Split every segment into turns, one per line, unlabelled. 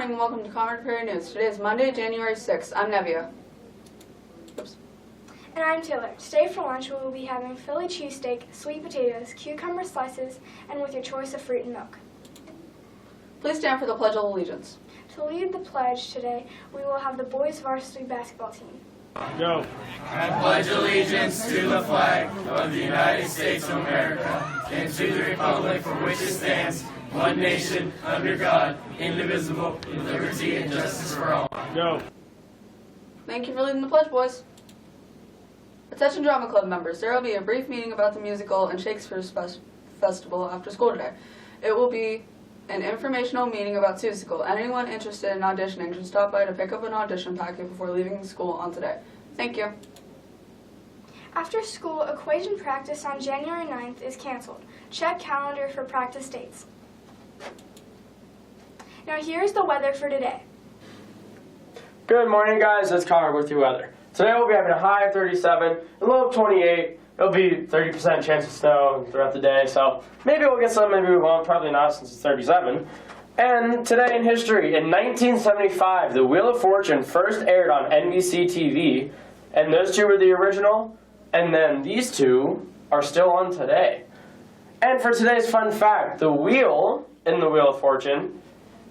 morning and welcome to Concord Prairie News. Today is Monday, January 6th. I'm Nevia. Oops.
And I'm Taylor. Today for lunch we will be having Philly cheesesteak, sweet potatoes, cucumber slices, and with your choice of fruit and milk.
Please stand for the Pledge of Allegiance.
To lead the pledge today, we will have the boys varsity basketball team.
Go.
I pledge allegiance to the flag of the United States of America and to the republic for which it stands, one nation, under God, indivisible, with liberty and justice for all.
Go.
Thank you for leading the pledge, boys. Attention Drama Club members, there will be a brief meeting about the musical and Shakespeare's Festival after school today. It will be an informational meeting about Seussical. Anyone interested in auditioning should stop by to pick up an audition packet before leaving school on today. Thank you.
After school equation practice on January 9th is canceled. Check calendar for practice dates. Now here's the weather for today.
Good morning, guys. It's Connor with your weather. Today we'll be having a high of 37, a low of 28. It'll be 30% chance of snow throughout the day, so maybe we'll get some, maybe we won't. Probably not since it's 37. And today in history, in 1975, The Wheel of Fortune first aired on NBC TV, and those two were the original, and then these two are still on today. And for today's fun fact, the wheel in The Wheel of Fortune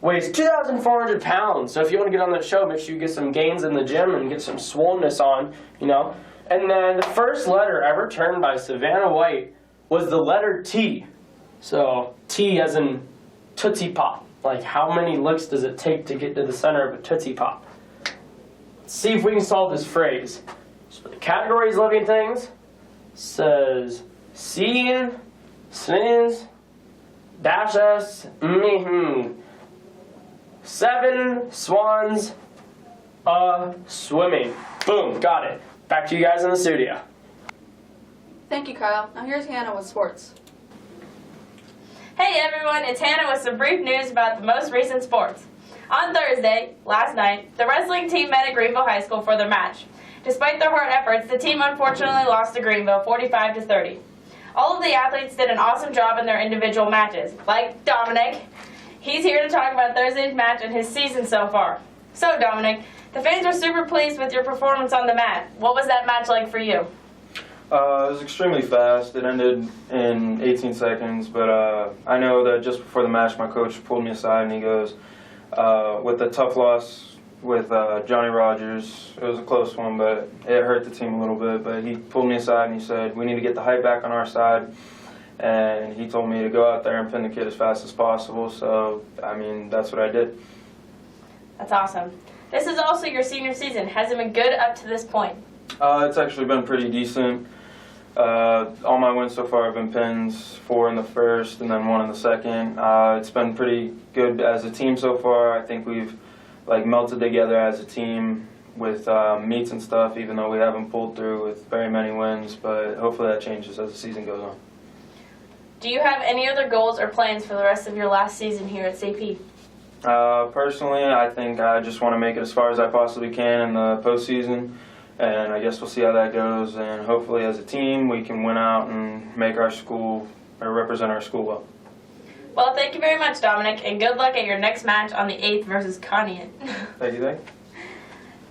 weighs 2,400 pounds. So if you want to get on that show, make sure you get some gains in the gym and get some swollenness on, you know. And then the first letter ever turned by Savannah White was the letter T. So T as in Tootsie Pop. Like how many licks does it take to get to the center of a Tootsie Pop? Let's see if we can solve this phrase. So the category is living things. Says seeing, sneeze, dash us, seven swans swimming. Boom, got it. Back to you guys in the studio.
Thank you, Kyle. Now here's Hannah with sports.
Hey everyone, it's Hannah with some brief news about the most recent sports. On Thursday, last night, the wrestling team met at Greenville High School for their match. Despite their hard efforts, the team unfortunately lost to Greenville 45-30. All of the athletes did an awesome job in their individual matches, like Dominic. He's here to talk about Thursday's match and his season so far. So Dominic, the fans are super pleased with your performance on the mat. What was that match like for you?
It was extremely fast. It ended in 18 seconds, but I know that just before the match, my coach pulled me aside and he goes, with the tough loss with Johnny Rogers, it was a close one, but it hurt the team a little bit, but he pulled me aside and he said, we need to get the hype back on our side, and he told me to go out there and pin the kid as fast as possible, so, I mean, that's what I did.
That's awesome. This is also your senior season. Has it been good up to this point?
It's actually been pretty decent. All my wins so far have been pins, 4 in the first and then 1 in the second. It's been pretty good as a team so far. I think we've melted together as a team with meets and stuff, even though we haven't pulled through with very many wins, but hopefully that changes as the season goes on.
Do you have any other goals or plans for the rest of your last season here at CP?
Personally, I think I just want to make it as far as I possibly can in the postseason, and I guess we'll see how that goes, and hopefully as a team we can win out and make our school, or represent our school well.
Well, thank you very much, Dominic, and good luck at your next match on the 8th versus Conneaut.
Thank you.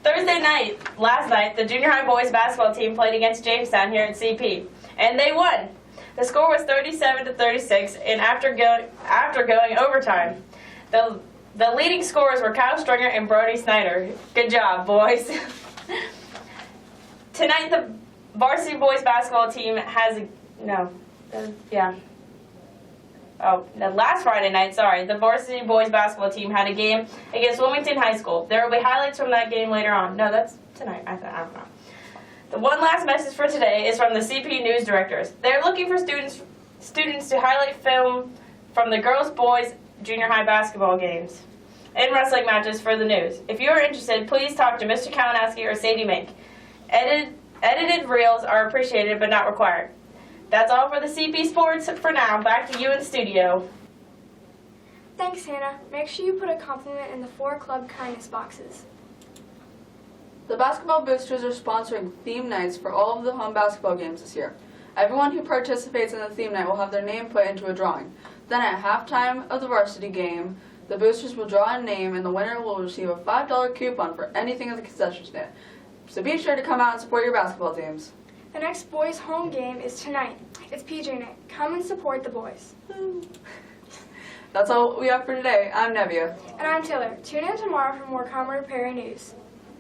Thursday night, last night, the junior high boys basketball team played against Jamestown here at CP, and they won. The score was 37-36, and after going overtime, the leading scorers were Kyle Stringer and Brody Snyder. Good job, boys. Tonight, the varsity boys basketball team has last Friday night, the varsity boys basketball team had a game against Wilmington High School. There will be highlights from that game later on. No, that's tonight. I don't know. The one last message for today is from the CP News Directors. They're looking for students to highlight film from the girls, boys, junior high basketball games and wrestling matches for the news. If you are interested, please talk to Mr. Kalinowski or Sadie Mink. Edited reels are appreciated but not required. That's all for the CP Sports for now. Back to you in studio.
Thanks, Hannah. Make sure you put a compliment in the 4 club kindness boxes.
The basketball boosters are sponsoring theme nights for all of the home basketball games this year. Everyone who participates in the theme night will have their name put into a drawing. Then at halftime of the varsity game, The boosters will draw a name, and the winner will receive a $5 coupon for anything at the concession stand. So be sure to come out and support your basketball teams.
The next boys' home game is tonight. It's PJ night. Come and support the boys.
That's all we have for today. I'm Nevia.
And I'm Taylor. Tune in tomorrow for more Comrade Perry news.